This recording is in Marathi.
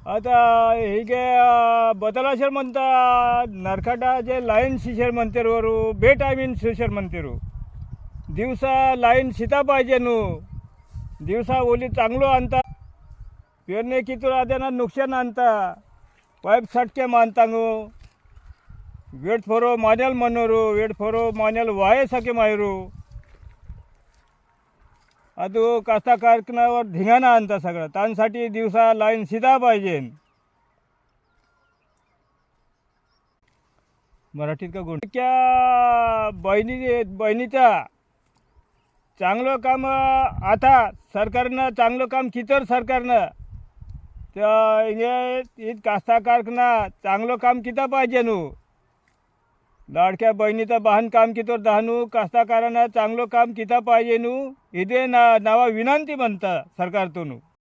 आता ಹೀಗೆ ಬದಲಾಶರ್ ಮಂತ ನರ್ಕಟ जे लाईन शिशर म्हणतेरू बे टायमीन शिशर म्हणतेरू दिवसा लाईन शिता पाहिजे नू दिवसा ओली चांगलो आणता पेरणे कितूर आद्याना नुकसान आणता पाईप सटके मानतांगू वेट फोरो मान्याल मनोरू वेट फोरो मान्याल वाये सके मायरू ಅದು कास्ताकारकनावर धिंगाणा आणता सगळं त्यांसाठी दिवसा लाईन शिदा पाहिजे मराठीत का गुण क्या बहिणीचा चांगलं काम आता सरकारनं चांगलं काम कितर सरकारनं त्या इंगे कास्ताकारकना चांगलं काम किता पाहिजे नू लाडक्या बहिणीचं बहान काम कितर दहानू कास्ताकारांना चांगलं काम किता पाहिजे नू इथे नावा विनंती म्हणता सरकारतून